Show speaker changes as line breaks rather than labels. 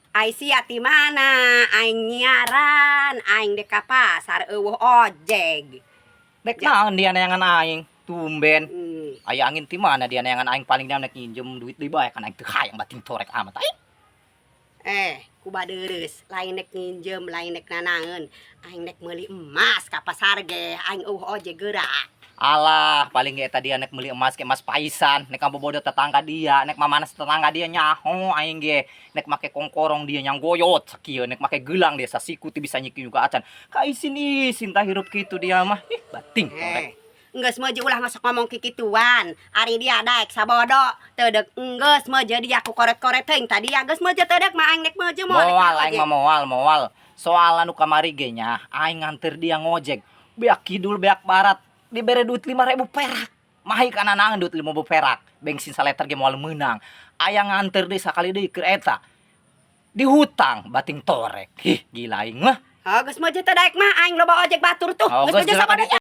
ai sia ti mana aing nyiaran aing dek ka pasar eueuh ojeg.
Dek naon dia neangan aing tumben. Aya angin ti mana dia neangan aing paling dia nek nginjem duit deui bae kan aing teu hayang bating torek amat aing.
Ku badeureus lain nek nginjem lain nek nanaeun aing nek meuli emas ka pasar ge aing eueuh ojeg geura.
Alah, paling ge eta dia nek meuli emas ke emas paisan, nek bobodo tetangga dia, nek mamanas tetangga dia nyaho aing ge, nek make kongkorong dia nyang goyot sakieu, nek make gelang dia sasiku teu bisa nyiki juga acan. Ka isin-isin tah hirup kitu dia mah. Bating torek.
Enggeus meuju ulah masuk ngomong kikituan. Ari dia daek sabodo, teu deuk enggeus meuju dia ku koret-koret teuing tadi ya geus meuju teu deuk mah aing nek meuju
moal aing mah moal. Soal anu kamari ge nya, aing nganter dia ngojek. Beak kidul beak barat. Dibere duit 5.000 perak. Mahi kana naon duit 5.000 perak. Bensin saleter ge moal meunang. Aya nganter deui sakali deui keur eta. Dihutang bating torek. Gila aing mah.
Geus meuju teu daek mah aing loba ojek batur tuh. Geus meuju sabada.